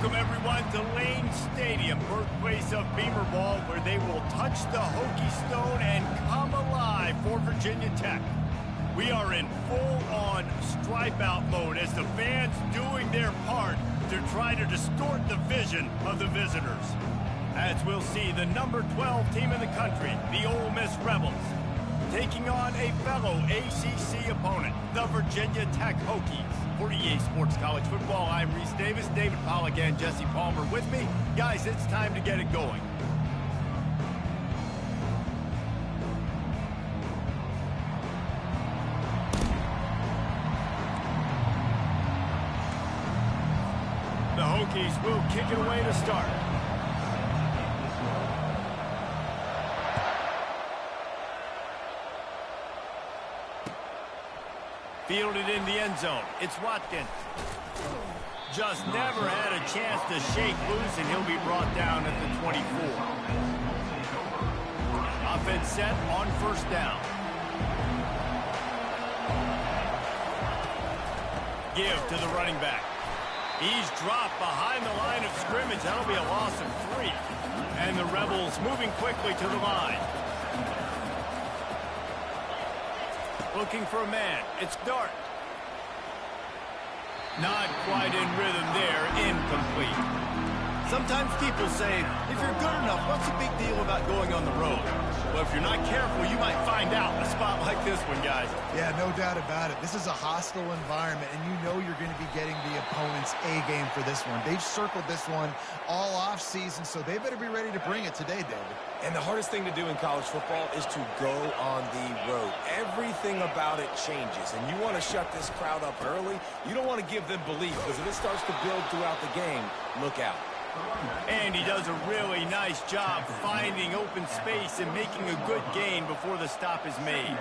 Welcome, everyone, to Lane Stadium, birthplace of Beamer Ball, where they will touch the Hokie Stone and come alive for Virginia Tech. We are in full-on stripe-out mode as the fans doing their part to try to distort the vision of the visitors. As we'll see, the number 12 team in the country, the Ole Miss Rebels, taking on a fellow ACC opponent, the Virginia Tech Hokies. For EA Sports College Football, I'm Reese Davis, David Pollack, and Jesse Palmer with me. Guys, it's time to get it going. The Hokies will kick it away to start. Fielded in the end zone. It's Watkins. Just never had a chance to shake loose, and he'll be brought down at the 24. Offense set on first down. Give to the running back. He's dropped behind the line of scrimmage. That'll be a loss of 3. And the Rebels moving quickly to the line. Looking for a man. It's Dart. Not quite in rhythm there. Incomplete. Sometimes people say, if you're good enough, what's the big deal about going on the road? Well, if you're not careful, you might find out in a spot like this one, guys. Yeah, no doubt about it. This is a hostile environment, and you know you're going to be getting the opponent's A-game for this one. They've circled this one all off-season, so they better be ready to bring it today, David. And the hardest thing to do in college football is to go on the road. Everything about it changes, and you want to shut this crowd up early. You don't want to give them belief, because if it starts to build throughout the game, look out. And he does a really nice job finding open space and making a good gain before the stop is made.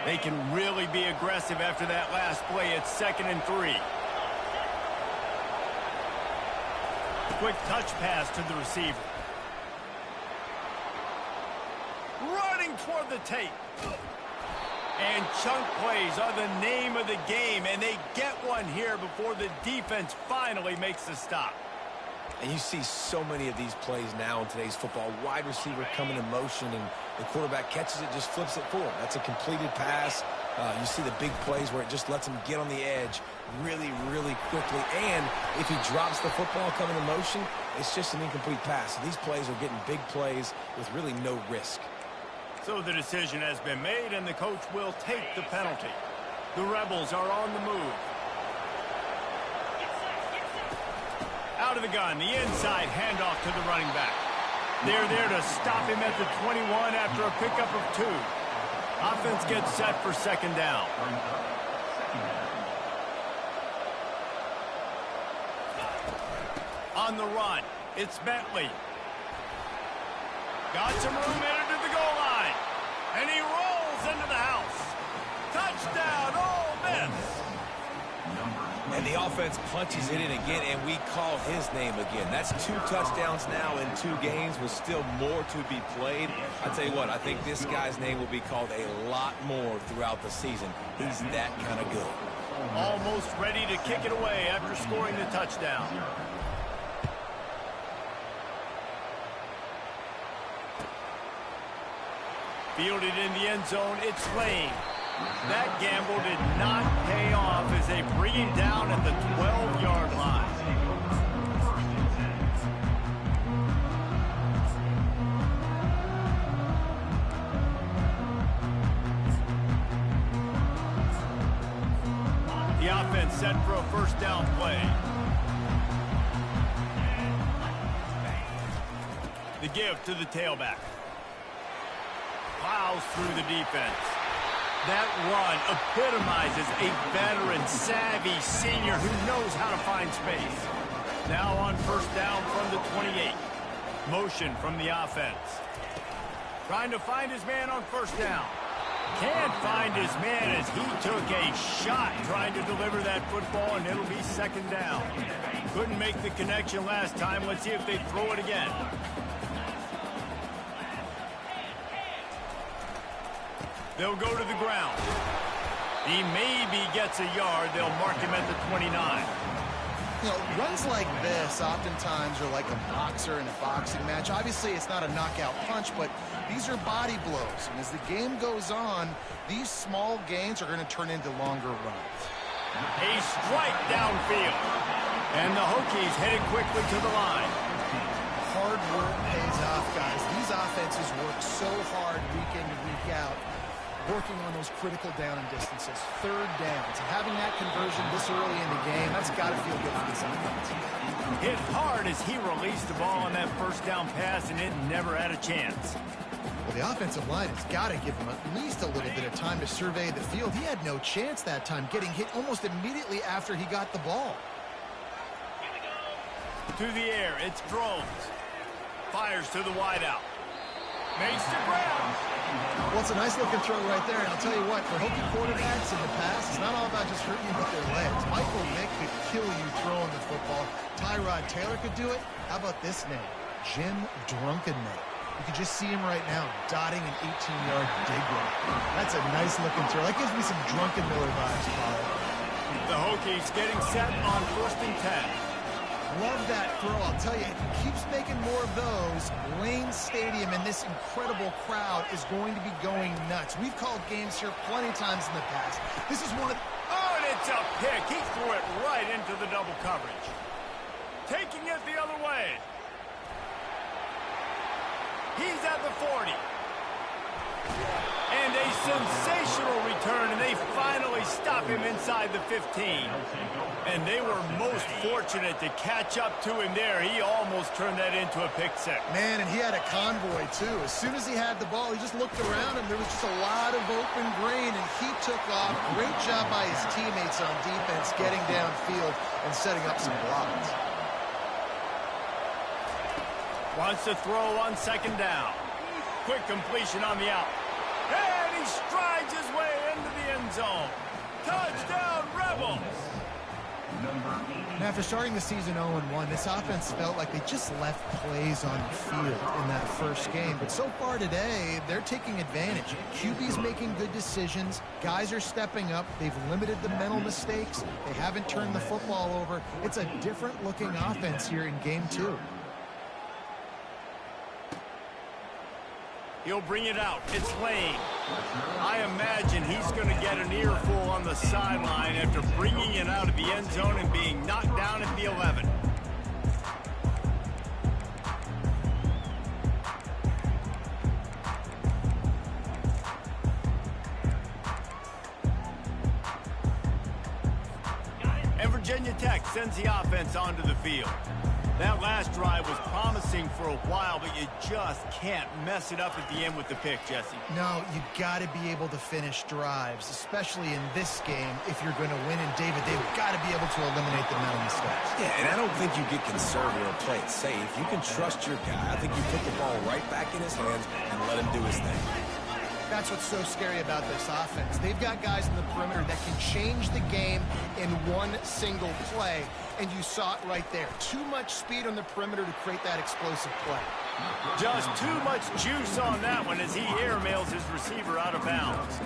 They can really be aggressive after that last play. It's 2nd and 3. Quick touch pass to the receiver. Running toward the tape. And chunk plays are the name of the game, and they get one here before the defense finally makes the stop. And you see so many of these plays now in today's football. Wide receiver coming in motion, and the quarterback catches it, just flips it for him. That's a completed pass. You see the big plays where it just lets him get on the edge really, really quickly. And if he drops the football coming in motion, it's just an incomplete pass. So these plays are getting big plays with really no risk. So the decision has been made, and the coach will take the penalty. The Rebels are on the move. Out of the gun, the inside handoff to the running back. They're there to stop him at the 21 after a pickup of 2. Offense gets set for 2nd down. On the run, it's Bentley. Got some room headed to the goal line. And he rolls into the house. Touchdown, Ole Miss. And the offense punches it in again, and we call his name again. That's 2 touchdowns now in 2 games with still more to be played. I tell you what, I think this guy's name will be called a lot more throughout the season. He's that kind of good. Almost ready to kick it away after scoring the touchdown. Fielded in the end zone, it's Lane. That gamble did not pay off as they bring him down at the 12-yard line. The offense set for a first down play. The give to the tailback. Plows through the defense. That run epitomizes a veteran, savvy senior who knows how to find space. Now on first down from the 28. Motion from the offense. Trying to find his man on first down. Can't find his man as he took a shot trying to deliver that football, and it'll be 2nd down. Couldn't make the connection last time. Let's see if they throw it again. They'll go to the ground. He maybe gets a yard. They'll mark him at the 29. You know, runs like this oftentimes are like a boxer in a boxing match. Obviously, it's not a knockout punch, but these are body blows. And as the game goes on, these small gains are going to turn into longer runs. A strike downfield. And the Hokies headed quickly to the line. Hard work pays off, guys. These offenses work so hard week in and week out, working on those critical down and distances, third downs. And having that conversion this early in the game, that's got to feel good for this offense. Hit hard as he released the ball on that first down pass, and it never had a chance. Well, the offensive line has got to give him at least a little bit of time to survey the field. He had no chance that time, getting hit almost immediately after he got the ball. To the air, it's Drones. Fires to the wideout. Makes the grab. Well, it's a nice-looking throw right there, and I'll tell you what, for Hokie quarterbacks in the past, it's not all about just hurting you with their legs. Michael Vick could kill you throwing the football. Tyrod Taylor could do it. How about this name? Jim Drunkenmate. You can just see him right now, dotting an 18-yard dig route. That's a nice-looking throw. That gives me some Drunken Miller vibes, Paul. The Hokies getting set on 1st and 10. Love that throw. I'll tell you, if he keeps making more of those, Lane Stadium and this incredible crowd is going to be going nuts. We've called games here plenty of times in the past. This is one of... Oh, and it's a pick. He threw it right into the double coverage. Taking it the other way. He's at the 40. And a sensational return, and they finally stop him inside the 15. And they were most fortunate to catch up to him there. He almost turned that into a pick six. Man, and he had a convoy, too. As soon as he had the ball, he just looked around him. There was just a lot of open grain, and he took off. Great job by his teammates on defense, getting downfield and setting up some blocks. Wants to throw on 2nd down. Quick completion on the out. And he strides his way into the end zone. Touchdown, Rebels! And after starting the season 0-1, this offense felt like they just left plays on the field in that first game. But so far today, they're taking advantage. QB's making good decisions. Guys are stepping up. They've limited the mental mistakes. They haven't turned the football over. It's a different-looking offense here in Game 2. He'll bring it out. It's Lane. I imagine he's going to get an earful on the sideline after bringing it out of the end zone and being knocked down at the 11. And Virginia Tech sends the offense onto the field. That last drive was promising for a while, but you just can't mess it up at the end with the pick, Jesse. No, you got to be able to finish drives, especially in this game if you're going to win. And David, they've got to be able to eliminate the mental mistakes. Yeah, and I don't think you get conservative or play it safe. You can trust your guy. I think you put the ball right back in his hands and let him do his thing. That's what's so scary about this offense. They've got guys in the perimeter that can change the game in one single play, and you saw it right there. Too much speed on the perimeter to create that explosive play. Just too much juice on that one as he airmails his receiver out of bounds.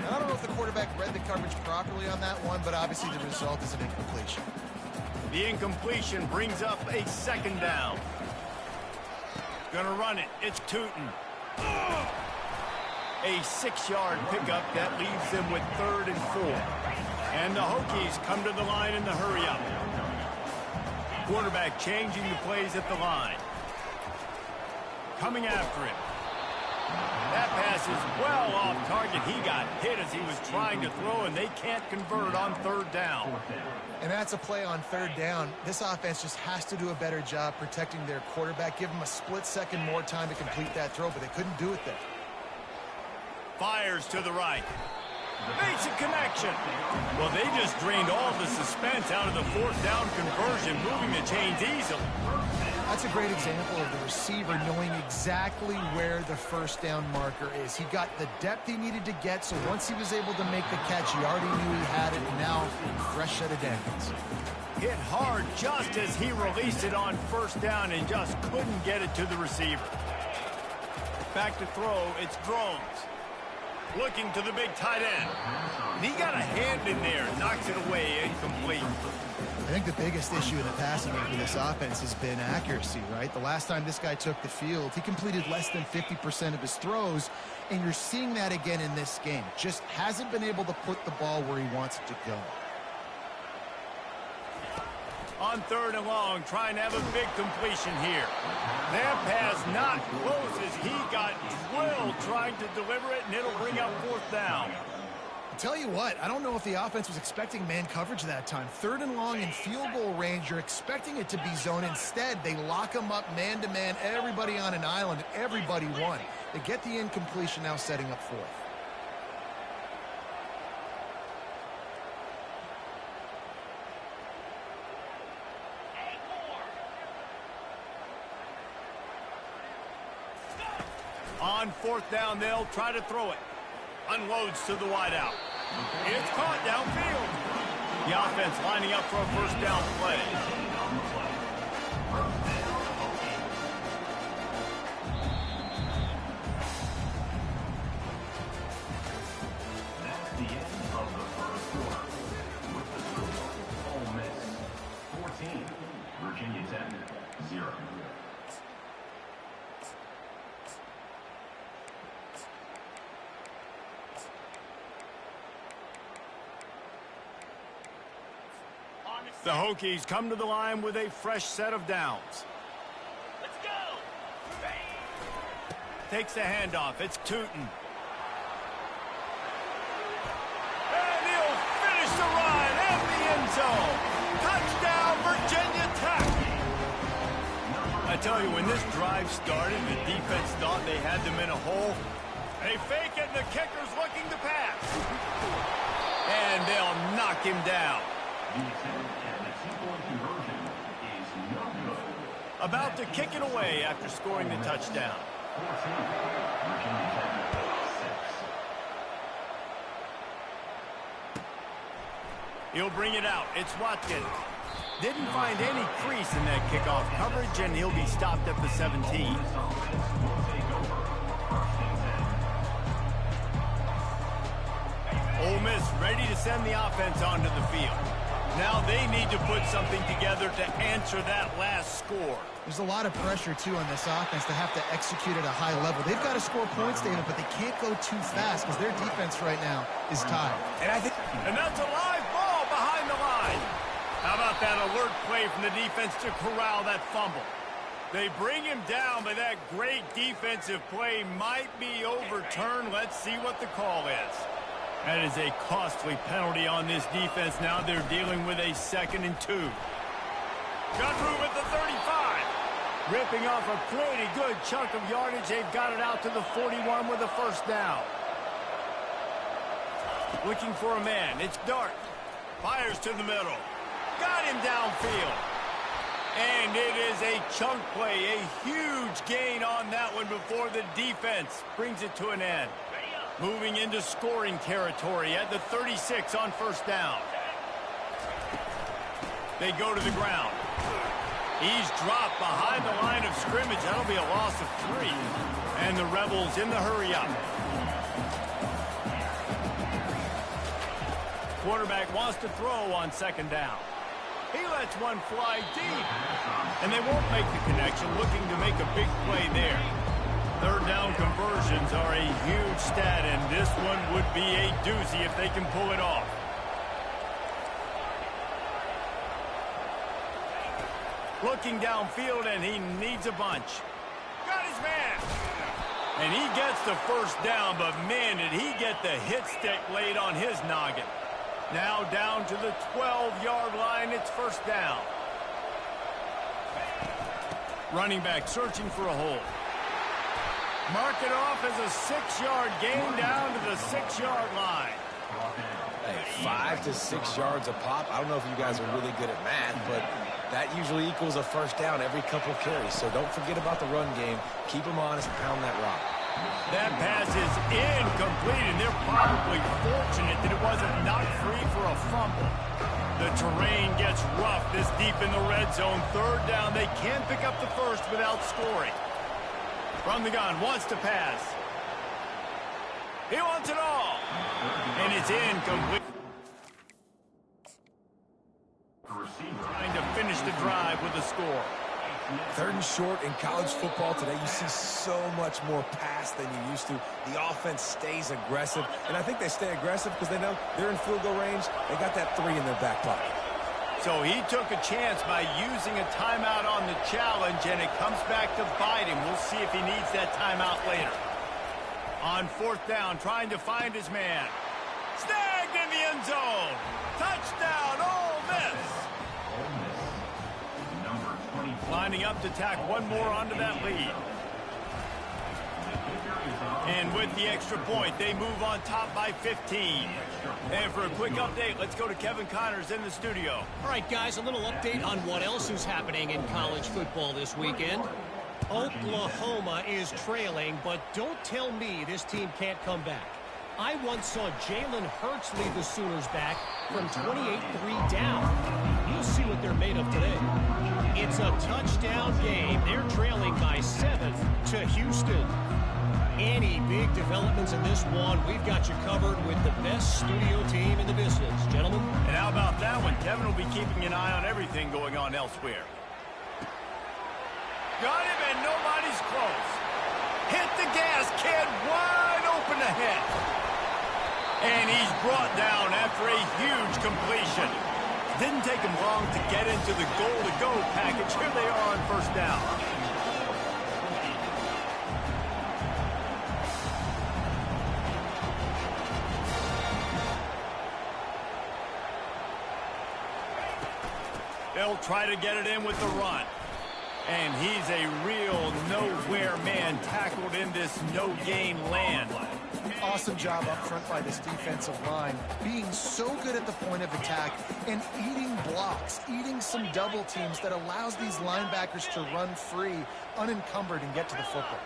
I don't know if the quarterback read the coverage properly on that one, but obviously the result is an incompletion. The incompletion brings up a 2nd down. Gonna run it. It's Tootin. A 6-yard pickup that leaves them with 3rd and 4. And the Hokies come to the line in the hurry-up. Quarterback changing the plays at the line. Coming after him. That pass is well off target. He got hit as he was trying to throw, and they can't convert on 3rd down. And that's a play on 3rd down. This offense just has to do a better job protecting their quarterback. Give them a split second more time to complete that throw, but they couldn't do it there. Fires to the right. Makes a connection. Well, they just drained all the suspense out of the 4th down conversion, moving the chains easily. That's a great example of the receiver knowing exactly where the 1st down marker is. He got the depth he needed to get, so once he was able to make the catch, he already knew he had it, and now fresh set of downs. Hit hard just as he released it on 1st down and just couldn't get it to the receiver. Back to throw, it's Drones. Looking to the big tight end. And he got a hand in there, knocks it away, incomplete. I think the biggest issue in the passing game for this offense has been accuracy, right? The last time this guy took the field, he completed less than 50% of his throws, and you're seeing that again in this game. Just hasn't been able to put the ball where he wants it to go. On 3rd and long, trying to have a big completion here. That pass not close as he got drilled trying to deliver it, and it'll bring up 4th down. Tell you what, I don't know if the offense was expecting man coverage that time. 3rd and long in field goal range, you're expecting it to be zone. Instead, they lock him up man-to-man, everybody on an island, everybody won. They get the incompletion, now setting up 4th. On 4th down, they'll try to throw it. Unloads to the wideout. It's caught downfield. The offense lining up for a 1st down play. That's the end of the 1st quarter. With the score, Ole Miss 14, Virginia Tech 0. The Hokies come to the line with a fresh set of downs. Let's go! Takes the handoff. It's Tootin. And he'll finish the run at the end zone. Touchdown, Virginia Tech! I tell you, when this drive started, the defense thought they had them in a hole. They fake it, and the kicker's looking to pass. And they'll knock him down. About to kick it away after scoring the touchdown. He'll bring it out. It's Watkins. Didn't find any crease in that kickoff coverage, and he'll be stopped at the 17. Ole Miss ready to send the offense onto the field. Now they need to put something together to answer that last score. There's a lot of pressure, too, on this offense to have to execute at a high level. They've got to score points, David, but they can't go too fast because their defense right now is tired. And that's a live ball behind the line. How about that alert play from the defense to corral that fumble? They bring him down, but that great defensive play might be overturned. Let's see what the call is. That is a costly penalty on this defense. Now they're dealing with a 2nd and 2. Got through with the 35. Ripping off a pretty good chunk of yardage. They've got it out to the 41 with a 1st down. Looking for a man. It's Dart. Fires to the middle. Got him downfield. And it is a chunk play. A huge gain on that one before the defense brings it to an end. Moving into scoring territory at the 36 on 1st down. They go to the ground. He's dropped behind the line of scrimmage. That'll be a loss of 3. And the Rebels in the hurry-up. Quarterback wants to throw on 2nd down. He lets one fly deep. And they won't make the connection, looking to make a big play there. 3rd down conversions are a huge stat, and this one would be a doozy if they can pull it off. Looking downfield, and he needs a bunch. Got his man. And he gets the 1st down, but man, did he get the hit stick laid on his noggin. Now down to the 12-yard line, it's 1st down. Running back searching for a hole. Mark it off as a 6-yard gain down to the 6-yard line. Hey, 5 to 6 yards a pop. I don't know if you guys are really good at math, but that usually equals a 1st down every couple carries. So don't forget about the run game. Keep them honest, pound that rock. That pass is incomplete, and they're probably fortunate that it wasn't knocked free for a fumble. The terrain gets rough this deep in the red zone. 3rd down. They can't pick up the 1st without scoring. From the gun, wants to pass. He wants it all. And it's incomplete. Trying to finish the drive with a score. 3rd and short in college football today. You see so much more pass than you used to. The offense stays aggressive, and I think they stay aggressive because they know they're in field goal range. They got that 3 in their back pocket. So he took a chance by using a timeout on the challenge, and it comes back to bite him. We'll see if he needs that timeout later. On 4th down, trying to find his man. Snagged in the end zone. Touchdown, Ole Miss. Lining up to tack one more onto that lead. And with the extra point, they move on top by 15. And for a quick update, let's go to Kevin Connors in the studio. All right, guys, a little update on what else is happening in college football this weekend. Oklahoma is trailing, but don't tell me this team can't come back. I once saw Jalen Hurts lead the Sooners back from 28-3 down. You'll see what they're made of today. It's a touchdown game. They're trailing by 7 to Houston. Any big developments in this one, we've got you covered with the best studio team in the business, gentlemen. And how about that one? Kevin will be keeping an eye on everything going on elsewhere. Got him, and nobody's close. Hit the gas, kid, wide open ahead. And he's brought down after a huge completion. Didn't take him long to get into the goal-to-go package. Here they are on 1st down. They'll try to get it in with the run. And he's a real nowhere man tackled in this no-gain land. Awesome job up front by this defensive line, being so good at the point of attack and eating blocks, eating some double teams that allows these linebackers to run free, unencumbered, and get to the football.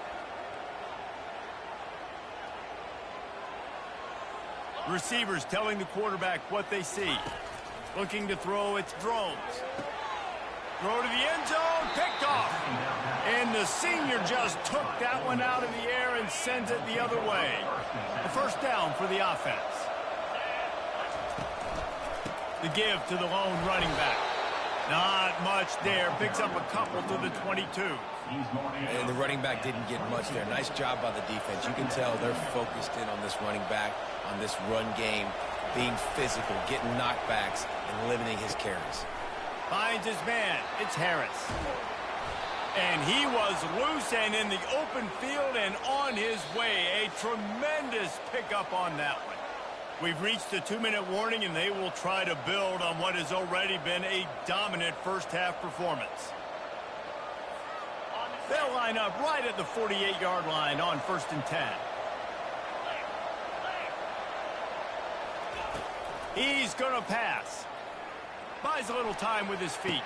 Receivers telling the quarterback what they see. Looking to throw, it's Drones. Throw to the end zone, picked off. And the senior just took that one out of the air and sends it the other way. A 1st down for the offense. The give to the lone running back. Not much there. Picks up a couple to the 22. And the running back didn't get much there. Nice job by the defense. You can tell they're focused in on this running back, on this run game, being physical, getting knockbacks, and limiting his carries. Finds his man. It's Harris. And he was loose and in the open field and on his way. A tremendous pickup on that one. We've reached the 2-minute warning, and they will try to build on what has already been a dominant first-half performance. They'll line up right at the 48-yard line on 1st and 10. He's going to pass. Buys a little time with his feet.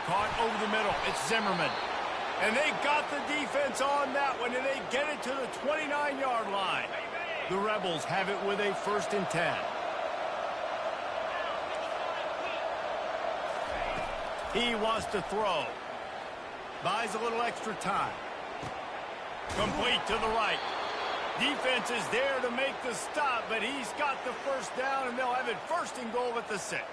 Caught over the middle. It's Zimmerman. And they got the defense on that one, and they get it to the 29-yard line. The Rebels have it with a 1st and 10. He wants to throw. Buys a little extra time. Complete to the right. Defense is there to make the stop, but he's got the 1st down, and they'll have it 1st and goal at the 6.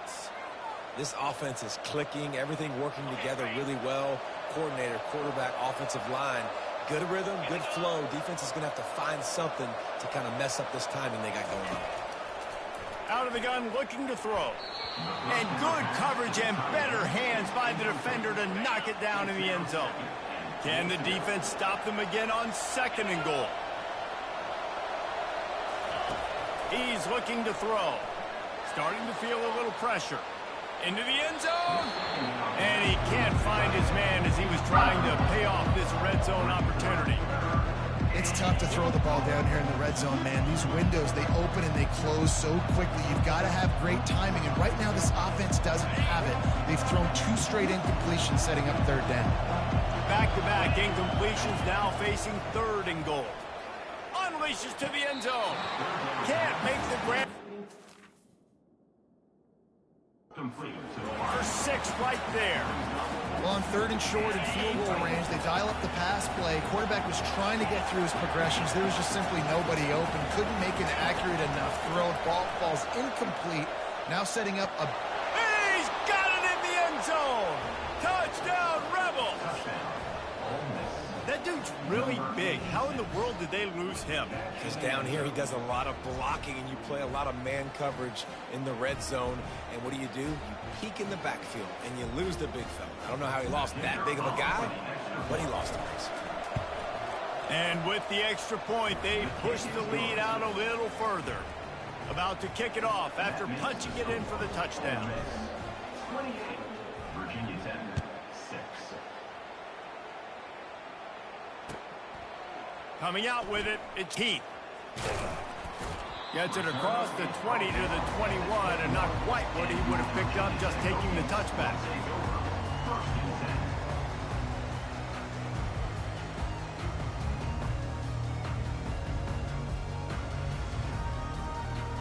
This offense is clicking, everything working together really well. Coordinator, quarterback, offensive line, good rhythm, good flow. Defense is going to have to find something to kind of mess up this timing they got going on. Out of the gun, looking to throw. And good coverage and better hands by the defender to knock it down in the end zone. Can the defense stop them again on 2nd and goal? He's looking to throw. Starting to feel a little pressure. Into the end zone. And he can't find his man as he was trying to pay off this red zone opportunity. It's tough to throw the ball down here in the red zone, man. These windows, they open and they close so quickly. You've got to have great timing, and right now this offense doesn't have it. They've thrown 2 straight incompletions setting up 3rd down. Back-to-back incompletions now facing 3rd and goal. Unleashes to the end zone. Can't make the grab. complete to the For line. 6 right there. Well, on 3rd and short and field goal range, they dial up the pass play. Quarterback was trying to get through his progressions. There was just simply nobody open. Couldn't make an accurate enough throw. Ball falls incomplete. Now setting up a... He's got it in the end zone. Touchdown, Rebels. Touchdown. Ole Miss. That dude's really big. How in the world did they lose him? Because down here he does a lot of blocking and you play a lot of man coverage in the red zone. And what do? You peek in the backfield and you lose the big fella. I don't know how he lost that big of a guy, but he lost him. And with the extra point, they push the lead out a little further. About to kick it off after punching it in for the touchdown. 28. Virginia Tech, 6. Coming out with it, it's Heath. Gets it across the 20 to the 21, and not quite what he would have picked up just taking the touchback. First and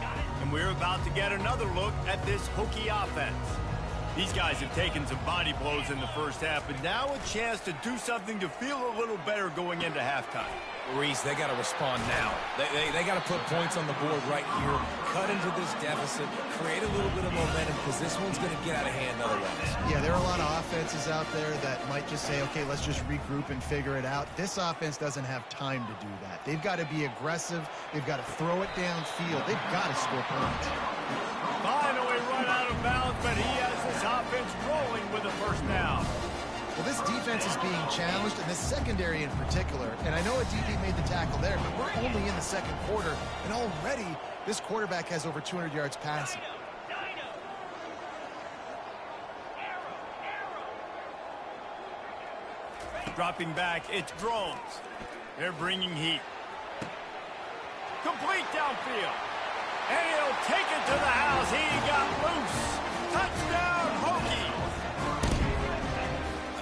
10. And we're about to get another look at this Hokie offense. These guys have taken some body blows in the first half, but now a chance to do something to feel a little better going into halftime. Reese, they got to respond now. They got to put points on the board right here, cut into this deficit, create a little bit of momentum, because this one's going to get out of hand otherwise. Yeah, there are a lot of offenses out there that might just say, okay, let's just regroup and figure it out. This offense doesn't have time to do that. They've got to be aggressive. They've got to throw it downfield. They've got to score points. Finally run out of bounds, but he has this offense rolling with a first down. Well, this defense is being challenged, and this secondary in particular. And I know a DB made the tackle there, but we're only in the second quarter, and already this quarterback has over 200 yards passing. Dropping back, it's Drones. They're bringing heat. Complete downfield. And he'll take it to the house. He got loose. Touchdown, Hokie.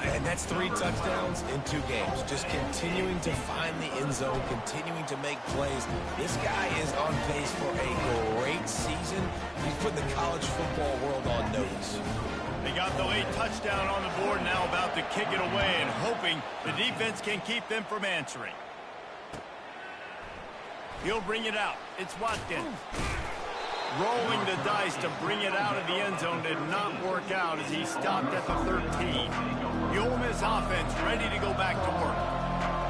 And that's 3 touchdowns in 2 games. Just continuing to find the end zone, continuing to make plays. This guy is on pace for a great season. He's put the college football world on notice. They got the late touchdown on the board, now about to kick it away and hoping the defense can keep them from answering. He'll bring it out. It's Watkins. Rolling the dice to bring it out of the end zone did not work out as he stopped at the 13. The Ole Miss offense ready to go back to work.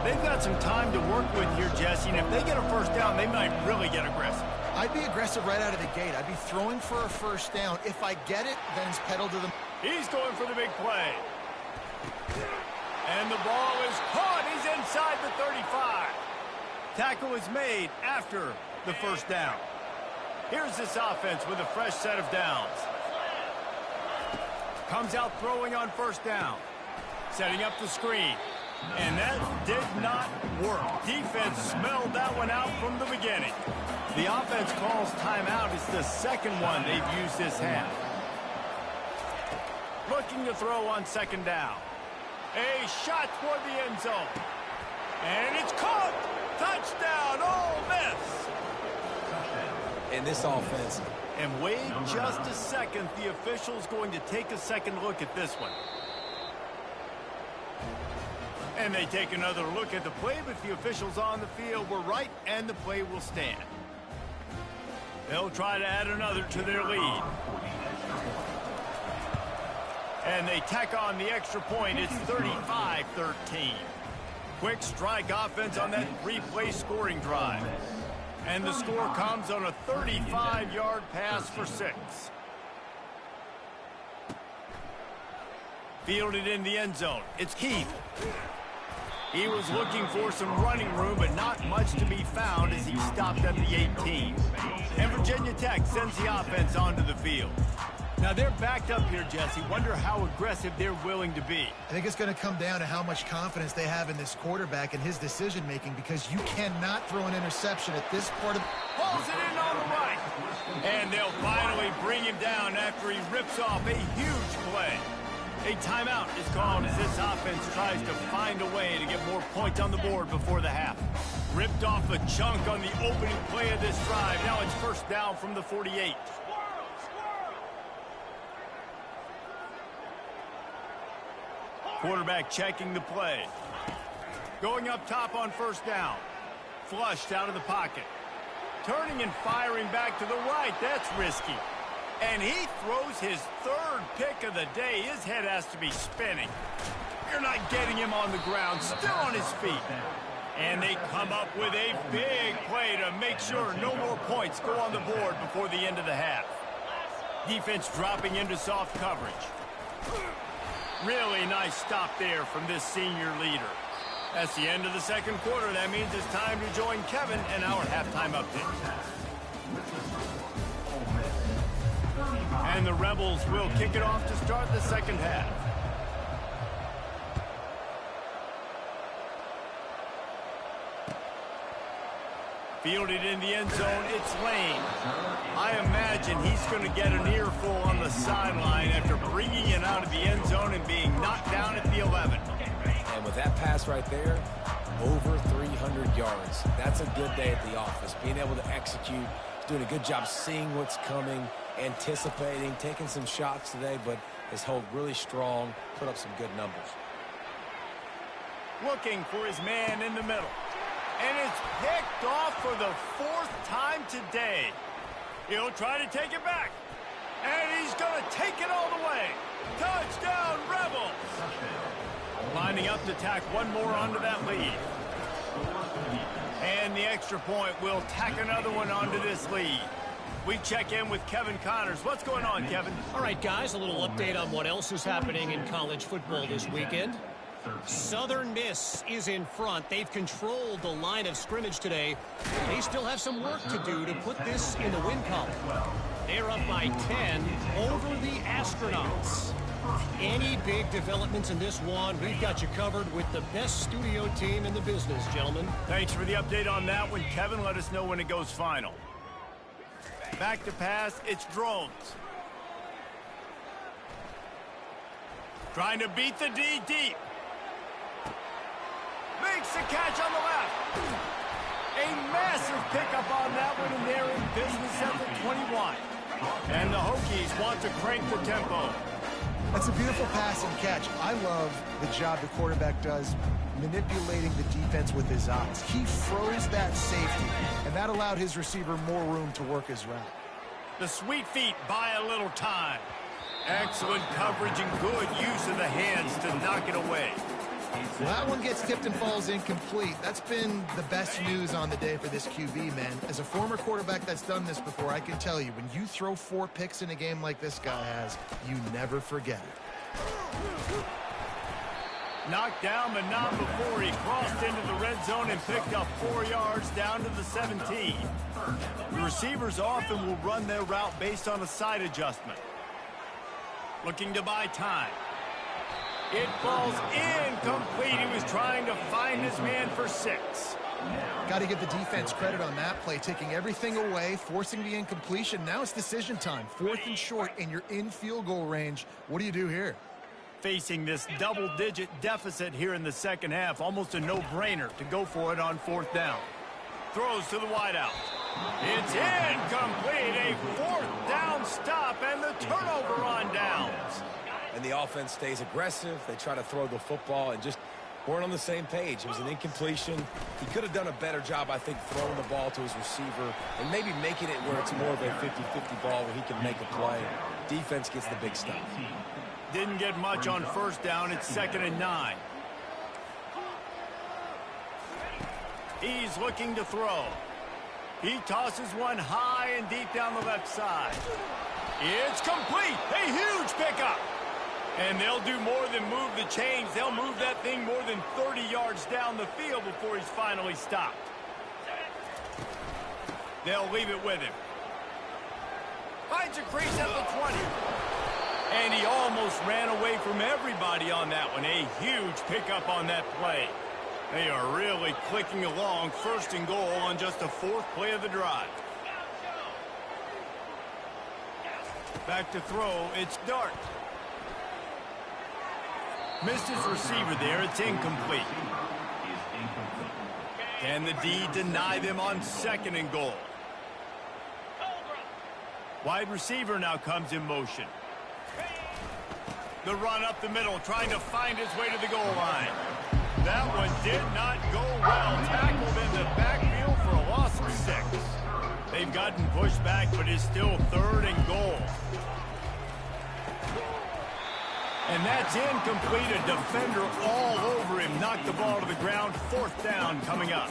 They've got some time to work with here, Jesse, and if they get a first down, they might really get aggressive. I'd be aggressive right out of the gate. I'd be throwing for a first down. If I get it, then it's pedal to the... He's going for the big play. And the ball is caught. He's inside the 35. Tackle is made after the first down. Here's this offense with a fresh set of downs. Comes out throwing on first down. Setting up the screen. And that did not work. Defense smelled that one out from the beginning. The offense calls timeout. It's the second one they've used this half. Looking to throw on second down. A shot toward the end zone. And it's caught. Touchdown, Ole Miss. And this offense. And wait just a second. The official's going to take a second look at this one. And they take another look at the play, but the officials on the field were right, and the play will stand. They'll try to add another to their lead. And they tack on the extra point. It's 35-13. Quick strike offense on that 3-play scoring drive. And the score comes on a 35-yard pass for 6. Fielded in the end zone. It's Keith. He was looking for some running room, but not much to be found as he stopped at the 18. And Virginia Tech sends the offense onto the field. Now they're backed up here, Jesse. Wonder how aggressive they're willing to be. I think it's going to come down to how much confidence they have in this quarterback and his decision-making, because you cannot throw an interception at this part of... Pulls it in on the right. And they'll finally bring him down after he rips off a huge play. A timeout is called as this offense tries to find a way to get more points on the board before the half. Ripped off a chunk on the opening play of this drive. Now it's first down from the 48. Quarterback checking the play. Going up top on first down. Flushed out of the pocket. Turning and firing back to the right. That's risky. And he throws his third pick of the day. His head has to be spinning. You're not getting him on the ground. Still on his feet. And they come up with a big play to make sure no more points go on the board before the end of the half. Defense dropping into soft coverage. Really nice stop there from this senior leader. That's the end of the second quarter. That means it's time to join Kevin in our halftime update. And the Rebels will kick it off to start the second half. Fielded in the end zone, it's Lane. I imagine he's going to get an earful on the sideline after bringing it out of the end zone and being knocked down at the 11. And with that pass right there, over 300 yards. That's a good day at the office. Being able to execute, doing a good job seeing what's coming, anticipating, taking some shots today, but his hold really strong, put up some good numbers. Looking for his man in the middle. And it's picked off for the fourth time today. He'll try to take it back. And he's going to take it all the way. Touchdown, Rebels! Lining up to tack one more onto that lead. And the extra point will tack another one onto this lead. We check in with Kevin Connors. What's going on, Kevin? All right, guys, a little update on what else is happening in college football this weekend. Southern Miss is in front. They've controlled the line of scrimmage today. They still have some work to do to put this in the win column. They're up by 10 over the Astronauts. Any big developments in this one, we've got you covered with the best studio team in the business, gentlemen. Thanks for the update on that one, Kevin. Let us know when it goes final. Back to pass, it's Drones. Trying to beat the D deep. Makes the catch on the left. A massive pickup on that one, and they're in business at the 21. And the Hokies want to crank the tempo. That's a beautiful pass and catch. I love the job the quarterback does manipulating the defense with his eyes. He froze that safety, and that allowed his receiver more room to work his route. The sweet feet buy a little time. Excellent coverage and good use of the hands to knock it away. Well, that one gets tipped and falls incomplete. That's been the best news on the day for this QB, man. As a former quarterback that's done this before, I can tell you, when you throw 4 picks in a game like this guy has, you never forget it. Knocked down, but not before he crossed into the red zone and picked up 4 yards down to the 17. The receivers often will run their route based on a side adjustment. Looking to buy time. It falls incomplete. He was trying to find his man for 6. Got to give the defense credit on that play, taking everything away, forcing the incompletion. Now it's decision time. 4th and short, and you're in field goal range. What do you do here? Facing this double-digit deficit here in the second half, almost a no-brainer to go for it on 4th down. Throws to the wideout. It's incomplete. A 4th down stop and the turnover on downs. And the offense stays aggressive. They try to throw the football and just weren't on the same page. It was an incompletion. He could have done a better job, I think, throwing the ball to his receiver and maybe making it where it's more of a 50-50 ball where he can make a play. Defense gets the big stuff. Didn't get much on 1st down. It's 2nd and 9. He's looking to throw. He tosses one high and deep down the left side. It's complete. A huge pickup. And they'll do more than move the chains. They'll move that thing more than 30 yards down the field before he's finally stopped. They'll leave it with him. Finds a crease at the 20. And he almost ran away from everybody on that one. A huge pickup on that play. They are really clicking along. 1st and goal on just the 4th play of the drive. Back to throw. It's Dart. Missed his receiver there. It's incomplete. Can the D deny them on 2nd and goal? Wide receiver now comes in motion. The run up the middle, trying to find his way to the goal line. That one did not go well. Tackled in the backfield for a loss of 6. They've gotten pushed back, but it's still 3rd and goal. And that's incomplete. A defender all over him. Knocked the ball to the ground. 4th down coming up.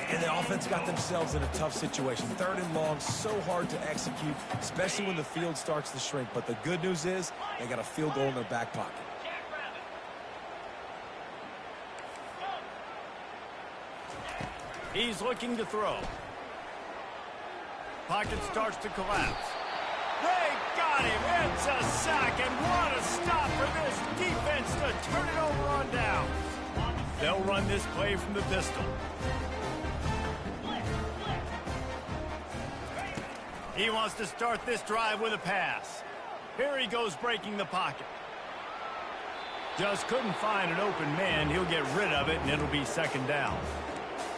And the offense got themselves in a tough situation. 3rd and long, so hard to execute, especially when the field starts to shrink. But the good news is they got a field goal in their back pocket. He's looking to throw. Pocket starts to collapse. They got him. It's a sack, and what a stop for this defense to turn it over on down. They'll run this play from the pistol. He wants to start this drive with a pass. Here he goes, breaking the pocket. Just couldn't find an open man. He'll get rid of it, and it'll be 2nd down.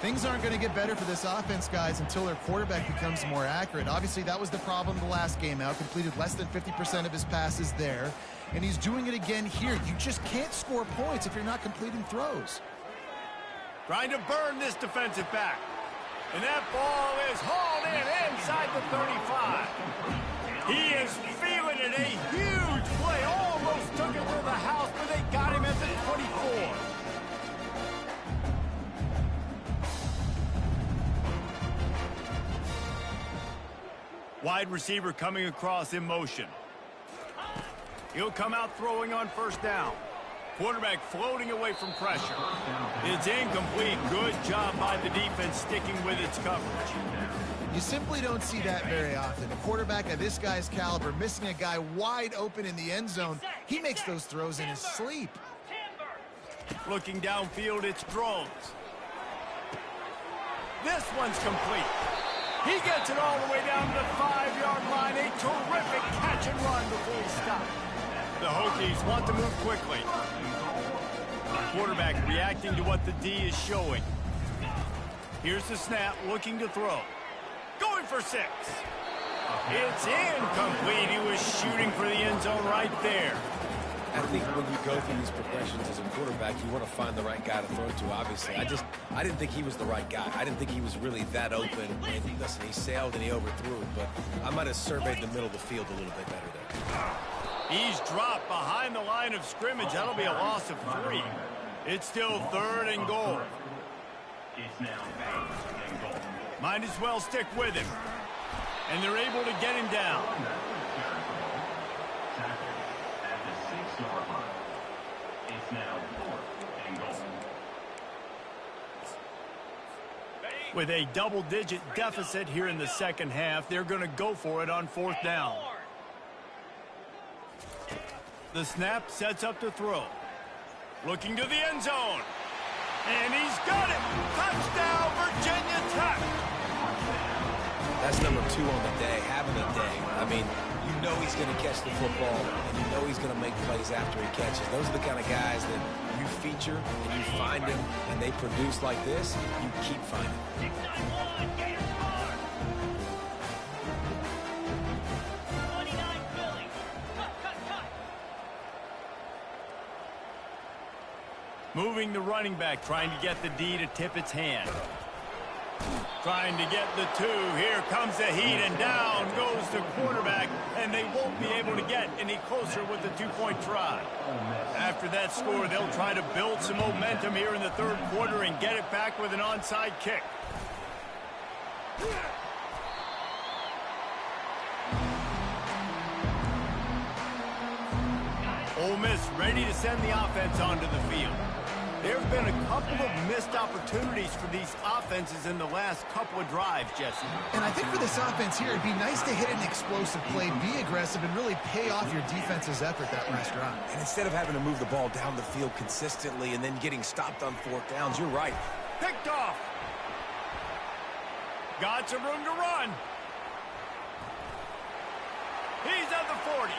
Things aren't going to get better for this offense, guys, until their quarterback becomes more accurate. Obviously, that was the problem the last game out. Completed less than 50% of his passes there. And he's doing it again here. You just can't score points if you're not completing throws. Trying to burn this defensive back. And that ball is hauled in inside the 35. He is feeling it. A huge play. Almost took it to the house, but they got him at the 24. Wide receiver coming across in motion. He'll come out throwing on 1st down. Quarterback floating away from pressure. It's incomplete. Good job by the defense sticking with its coverage. You simply don't see that very often. A quarterback of this guy's caliber missing a guy wide open in the end zone. He makes those throws in his sleep. Looking downfield, it's Drones. This one's complete. He gets it all the way down to the 5-yard line. A terrific catch and run before he stopped. The Hokies want to move quickly. Quarterback reacting to what the D is showing. Here's the snap, looking to throw. Going for 6. It's incomplete. He was shooting for the end zone right there. I think when you go through these progressions as a quarterback, you want to find the right guy to throw to, obviously. I didn't think he was the right guy. I didn't think he was really that open. And listen, he sailed and he overthrew it, but I might have surveyed the middle of the field a little bit better there. He's dropped behind the line of scrimmage. That'll be a loss of 3. It's still 3rd and goal. It's now 3rd and goal. Might as well stick with him. And they're able to get him down. At the 6-yard line. It's now 4th and goal. With a double-digit deficit here in the 2nd half, they're going to go for it on 4th down. The snap sets up to throw. Looking to the end zone. And he's got it. Touchdown, Virginia Tech. That's number 2 on the day, having a day. I mean, you know he's going to catch the football, and you know he's going to make plays after he catches. Those are the kind of guys that you feature, and you find them, and they produce like this, you keep finding them. Moving the running back, trying to get the D to tip its hand. Trying to get the 2. Here comes the heat, and down goes the quarterback, and they won't be able to get any closer with the 2-point try. After that score, they'll try to build some momentum here in the 3rd quarter and get it back with an onside kick. Ole Miss ready to send the offense onto the field. There have been a couple of missed opportunities for these offenses in the last couple of drives, Jesse. And I think for this offense here, it'd be nice to hit an explosive play, be aggressive, and really pay off your defense's effort that last drive. And instead of having to move the ball down the field consistently and then getting stopped on 4th downs, you're right. Picked off. Got some room to run. He's at the 40.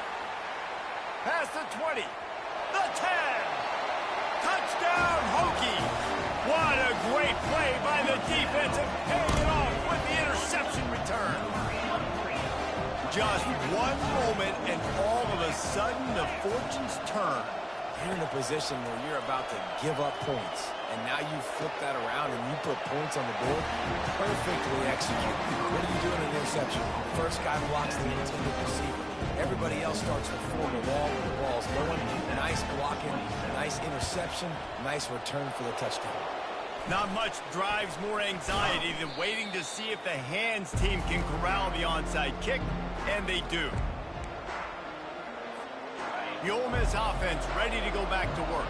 Past the 20. The 10. Touchdown, Hokies! What a great play by the defense and paying it off with the interception return. Just one moment, and all of a sudden, the fortunes turn. You're in a position where you're about to give up points, and now you flip that around and you put points on the board. Perfectly executed. What do you do in an interception? First guy blocks the intended receiver. Everybody else starts to form a wall when the ball's going. Nice blocking, nice interception, nice return for the touchdown. Not much drives more anxiety than waiting to see if the hands team can corral the onside kick, and they do. The Ole Miss offense ready to go back to work.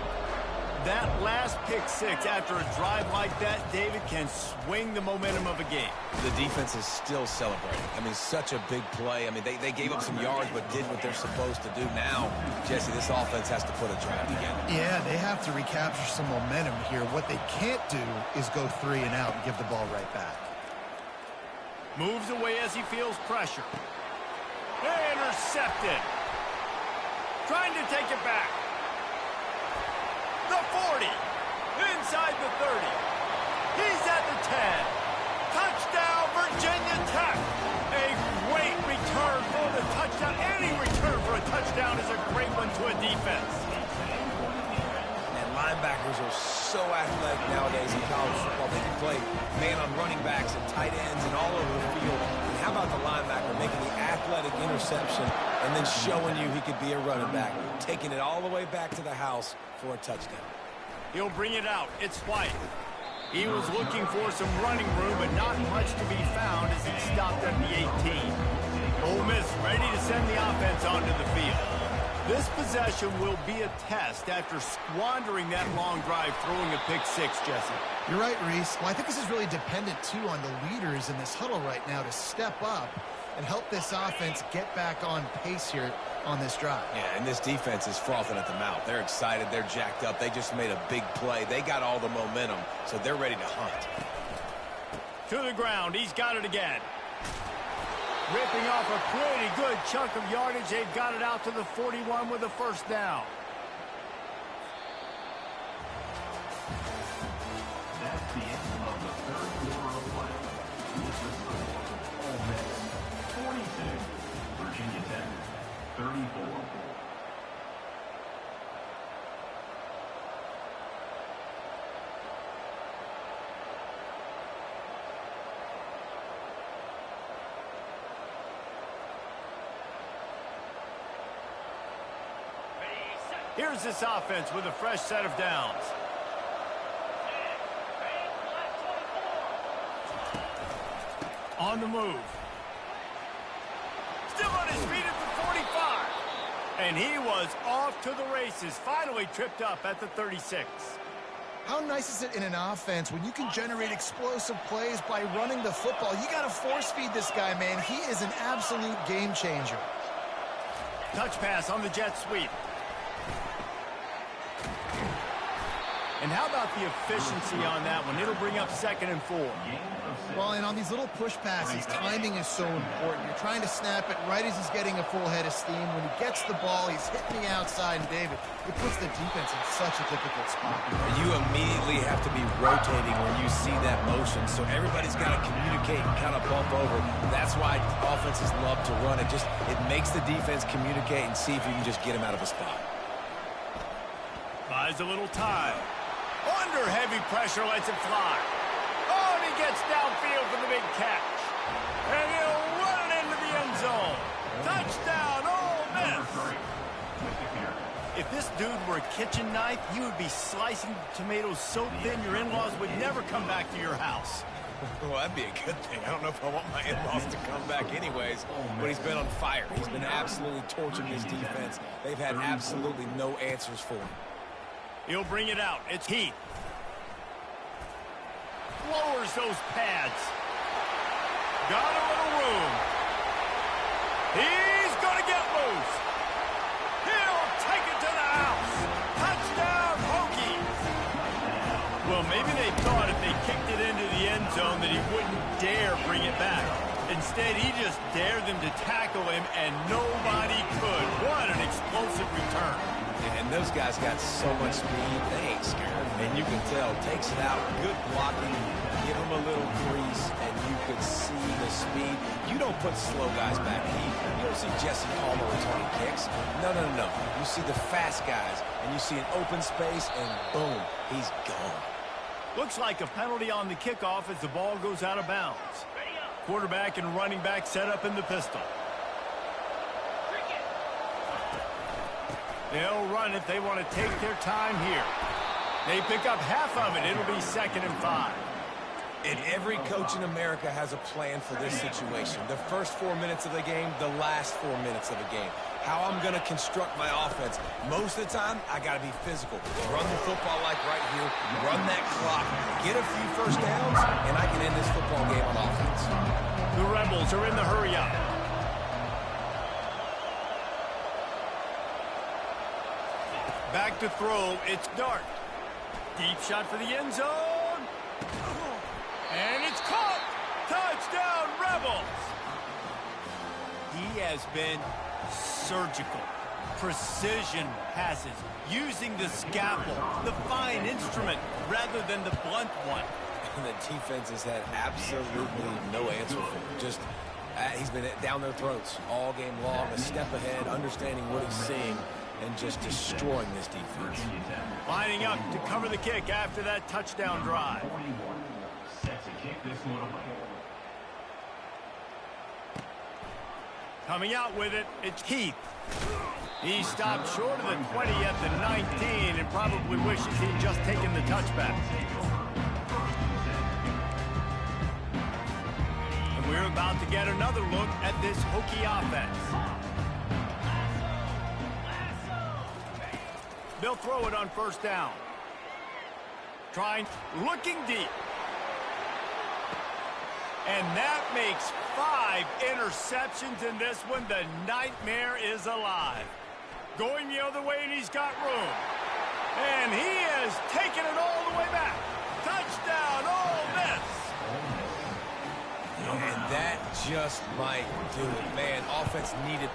That last pick six after a drive like that, David, can swing the momentum of a game. The defense is still celebrating. I mean, such a big play. I mean, they gave up some yards but did what they're supposed to do. Now, Jesse, this offense has to put a drive together. Yeah, they have to recapture some momentum here. What they can't do is go 3 and out and give the ball right back. Moves away as he feels pressure. Intercepted. Trying to take it back. The 40. Inside the 30. He's at the 10. Touchdown, Virginia Tech. A great return for the touchdown. Any return for a touchdown is a great one to a defense. And linebackers are so athletic nowadays in college football. They can play man on running backs and tight ends and all over the field. And how about the linebacker making the athletic interception and then showing you he could be a running back, taking it all the way back to the house for a touchdown. He'll bring it out. It's White. He was looking for some running room, but not much to be found as he stopped at the 18. Ole Miss ready to send the offense onto the field. This possession will be a test after squandering that long drive throwing a pick six, Jesse. You're right, Reese. Well, I think this is really dependent, too, on the leaders in this huddle right now to step up and help this offense get back on pace here on this drive. Yeah, and this defense is frothing at the mouth. They're excited. They're jacked up. They just made a big play. They got all the momentum, so they're ready to hunt. To the ground. He's got it again. Ripping off a pretty good chunk of yardage. They've got it out to the 41 with a first down. That's the end of the third quarter of play. With the score, Ole Miss 42, Virginia Tech 34. Here's this offense with a fresh set of downs. On the move. Still on his feet at the 45. And he was off to the races. Finally tripped up at the 36. How nice is it in an offense when you can generate explosive plays by running the football? You got to force feed this guy, man. He is an absolute game changer. Touch pass on the jet sweep. And how about the efficiency on that one? It'll bring up 2nd and 4. Well, and on these little push passes, timing is so important. You're trying to snap it right as he's getting a full head of steam. When he gets the ball, he's hitting the outside, and David, it puts the defense in such a difficult spot. You immediately have to be rotating when you see that motion, so everybody's got to communicate and kind of bump over. That's why offenses love to run it. It makes the defense communicate and see if you can just get him out of a spot. Buys a little time. Under heavy pressure, lets it fly. Oh, and he gets downfield for the big catch. And he'll run it into the end zone. Touchdown, Ole Miss. If this dude were a kitchen knife, you would be slicing tomatoes so thin your in-laws would never come back to your house. Well, that'd be a good thing. I don't know if I want my in-laws to come back anyways, but he's been on fire. He's been absolutely torching this defense. They've had absolutely no answers for him. He'll bring it out. It's Heath. Lowers those pads. Got a little room. He's going to get loose. He'll take it to the house. Touchdown, Hokies. Well, maybe they thought if they kicked it into the end zone that he wouldn't dare bring it back. Instead, he just dared them to tackle him, and nobody could. What an explosive return. And those guys got so much speed, they ain't scared. And you can tell, takes it out, good blocking, give him a little crease, and you could see the speed. You don't put slow guys back. You don't see Jesse Palmer returning kicks. pass. No. You see the fast guys, and you see an open space, and boom, he's gone. Looks like a penalty on the kickoff as the ball goes out of bounds. Quarterback and running back set up in the pistol. They'll run it. They want to take their time here. They pick up half of it. It'll be 2nd and 5. And every coach in America has a plan for this situation. The first 4 minutes of the game, the last 4 minutes of the game. How I'm going to construct my offense. Most of the time, I got to be physical. Run the football like right here. Run that clock. Get a few first downs, and I can end this football game on offense. The Rebels are in the hurry up. Back to throw. It's Dart. Deep shot for the end zone. And it's caught. Touchdown, Rebels. He has been surgical. Precision passes. Using the scalpel, the fine instrument, rather than the blunt one. And the defense has had absolutely no answer for him. Just, he's been down their throats all game long, a step ahead, understanding what he's seeing, and just destroying this defense. Lining up to cover the kick after that touchdown drive. Coming out with it, it's Heath. He stopped short of the 20 at the 19 and probably wishes he'd just taken the touchback. And we're about to get another look at this Hokie offense. They'll throw it on 1st down. Looking deep. And that makes 5 interceptions in this one. The nightmare is alive. Going the other way, and he's got room. And he has taken it all the way back. Touchdown, Ole Miss. And that just might do it. Man, offense needed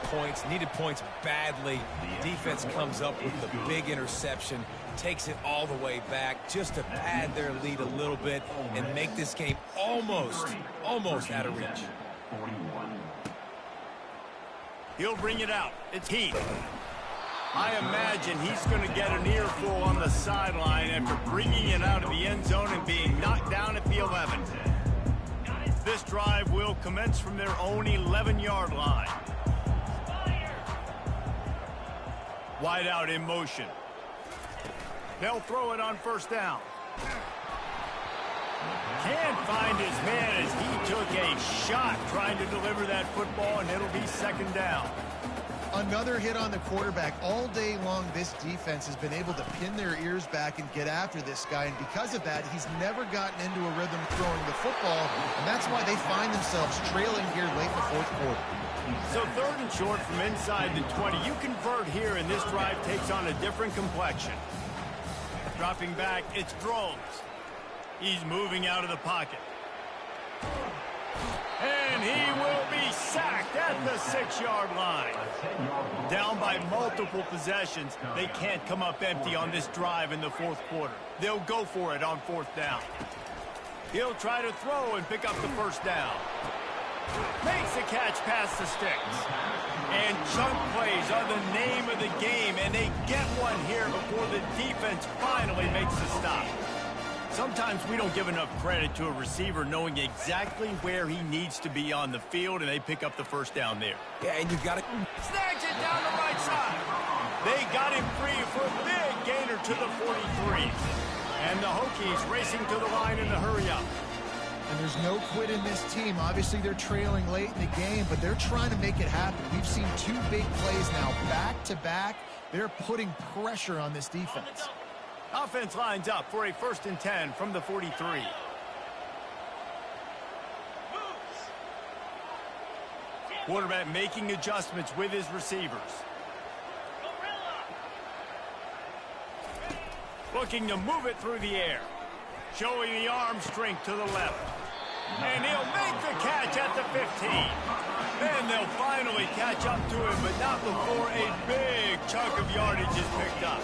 points badly. Defense comes up with the big interception, takes it all the way back just to pad their lead a little bit and make this game almost out of reach. He'll bring it out. It's Heath. I imagine he's going to get an earful on the sideline after bringing it out of the end zone and being knocked down at the 11. This drive will commence from their own 11-yard line. Wide out in motion. They'll throw it on 1st down. Can't find his man as he took a shot trying to deliver that football, and it'll be 2nd down. Another hit on the quarterback. All day long, this defense has been able to pin their ears back and get after this guy, and because of that, he's never gotten into a rhythm throwing the football, and that's why they find themselves trailing here late in the 4th quarter. So 3rd and short from inside the 20. You convert here, and this drive takes on a different complexion. Dropping back, it's Groves. He's moving out of the pocket. And he will be sacked at the 6-yard line. Down by multiple possessions, they can't come up empty on this drive in the 4th quarter. They'll go for it on 4th down. He'll try to throw and pick up the 1st down. Makes the catch past the sticks. And chunk plays are the name of the game, and they get one here before the defense finally makes the stop. Sometimes we don't give enough credit to a receiver knowing exactly where he needs to be on the field, and they pick up the 1st down there. Yeah, and you've got to... Snags it down the right side. They got him free for a big gainer to the 43. And the Hokies racing to the line in the hurry-up. And there's no quit in this team. Obviously, they're trailing late in the game, but they're trying to make it happen. We've seen 2 big plays now, back-to-back. They're putting pressure on this defense. Offense lines up for a 1st and 10 from the 43. Quarterback making adjustments with his receivers. Looking to move it through the air. Showing the arm strength to the left. And he'll make the catch at the 15. Then they'll finally catch up to him, but not before a big chunk of yardage is picked up.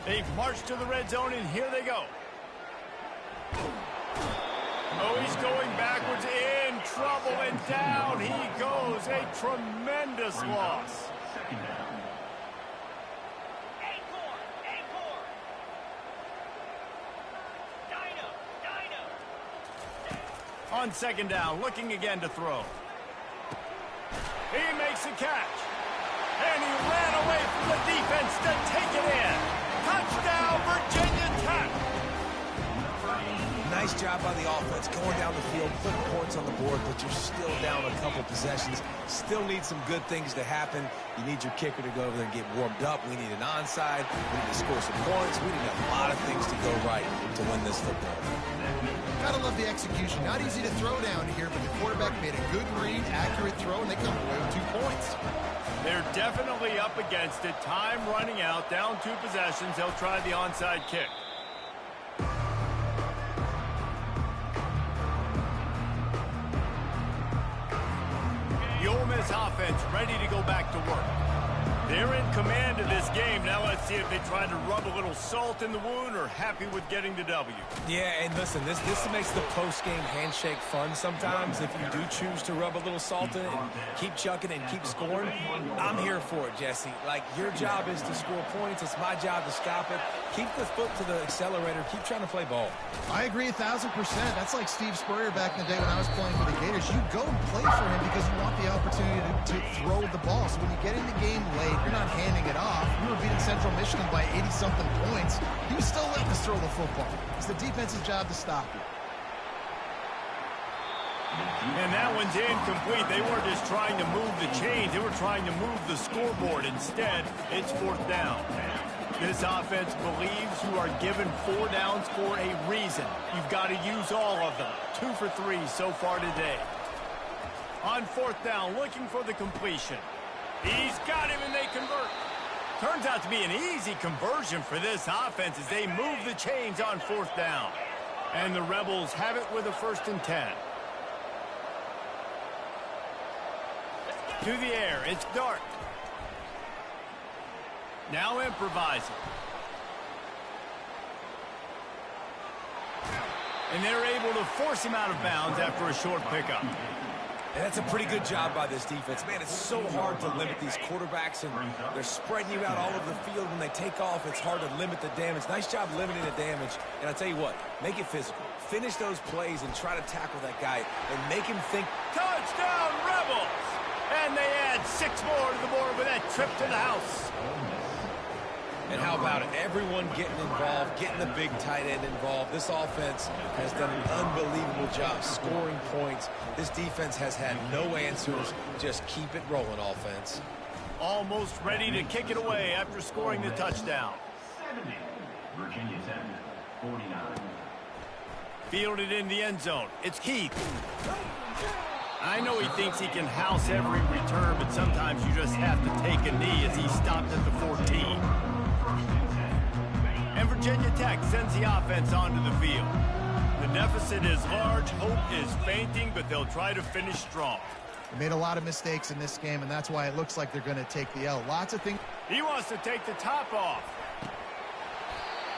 They've marched to the red zone, and here they go. Oh, he's going backwards, trouble, and down he goes. A tremendous loss. Second down. On second down, looking again to throw. He makes a catch. And he ran away from the defense to take it in. Touchdown, Virginia Tech. Nice job by the offense going down the field, putting points on the board, but you're still down a couple possessions. Still need some good things to happen. You need your kicker to go over there and get warmed up. We need an onside. We need to score some points. We need a lot of things to go right to win this football. Gotta love the execution. Not easy to throw down here, but the quarterback made a good read, accurate throw, and they come away with 2 points. They're definitely up against it. Time running out, down 2 possessions. They'll try the onside kick. The Ole Miss offense ready to go back to work. They're in command of this game. Now let's see if they try to rub a little salt in the wound or happy with getting the W. Yeah, and listen, this makes the post-game handshake fun sometimes. If you do choose to rub a little salt in it and keep chucking and keep scoring, I'm here for it, Jesse. Like, your job is to score points. It's my job to stop it. Keep the foot to the accelerator. Keep trying to play ball. I agree 1,000%. That's like Steve Spurrier back in the day when I was playing for the Gators. You go and play for him because you want the opportunity to throw the ball. So when you get in the game late, you're not handing it off. We were beating Central Michigan by 80-something points. He was still letting us throw the football. It's the defense's job to stop it. And that one's incomplete. They weren't just trying to move the chains. They were trying to move the scoreboard. Instead, it's 4th down. This offense believes you are given 4 downs for a reason. You've got to use all of them. 2 for 3 so far today. On 4th down, looking for the completion. He's got him, and they convert. Turns out to be an easy conversion for this offense as they move the chains on 4th down. And the Rebels have it with a 1st and 10. To the air, it's Dart. Now improvising. And they're able to force him out of bounds after a short pickup. And that's a pretty good job by this defense. Man, it's so hard to limit these quarterbacks, and they're spreading you out all over the field. When they take off, it's hard to limit the damage. Nice job limiting the damage. And I'll tell you what, make it physical. Finish those plays and try to tackle that guy and make him think. Touchdown, Rebels! And they add 6 more to the board with that trip to the house. And how about it? Everyone getting involved, getting the big tight end involved. This offense has done an unbelievable job scoring points. This defense has had no answers. Just keep it rolling, offense. Almost ready to kick it away after scoring the touchdown. 70. Virginia Tech, 49. Fielded in the end zone. It's Keith. I know he thinks he can house every return, but sometimes you just have to take a knee as he stopped at the 14. And Virginia Tech sends the offense onto the field. The deficit is large, hope is fainting, but they'll try to finish strong. They made a lot of mistakes in this game, and that's why it looks like they're going to take the L. Lots of things. He wants to take the top off.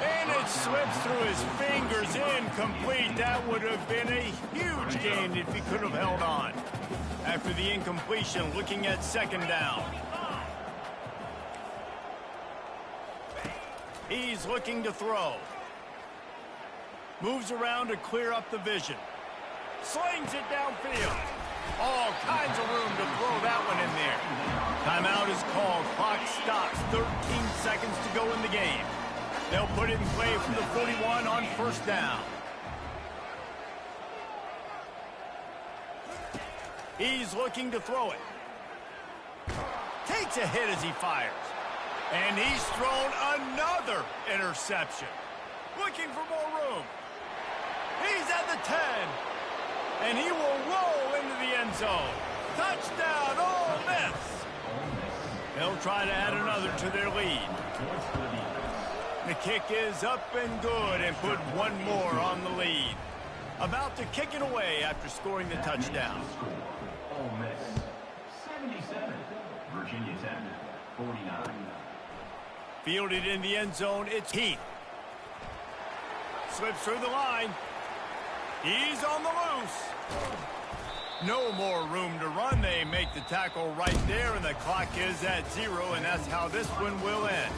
And it slips through his fingers, incomplete. That would have been a huge gain if he could have held on. After the incompletion, looking at 2nd down. He's looking to throw. Moves around to clear up the vision. Slings it downfield. All kinds of room to throw that one in there. Timeout is called. Clock stops. 13 seconds to go in the game. They'll put it in play from the 41 on 1st down. He's looking to throw it. Takes a hit as he fires. And he's thrown another interception. Looking for more room. He's at the 10. And he will roll into the end zone. Touchdown, Ole Miss. They'll try to add another to their lead. The kick is up and good and put 1 more on the lead. About to kick it away after scoring the touchdown. Ole Miss, 77. Virginia Tech, 49. Fielded in the end zone, it's Heath. Slips through the line. He's on the loose. No more room to run. They make the tackle right there, and the clock is at 0, and that's how this one will end.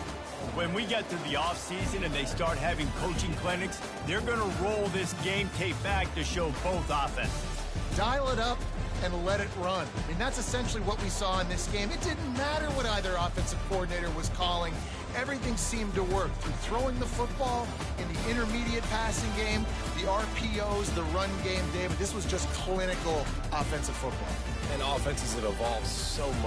When we get to the offseason and they start having coaching clinics, they're going to roll this game tape back to show both offenses. Dial it up and let it run. I mean, that's essentially what we saw in this game. It didn't matter what either offensive coordinator was calling. Everything seemed to work through throwing the football in the intermediate passing game, the RPOs, the run game, David. This was just clinical offensive football. And offenses have evolved so much.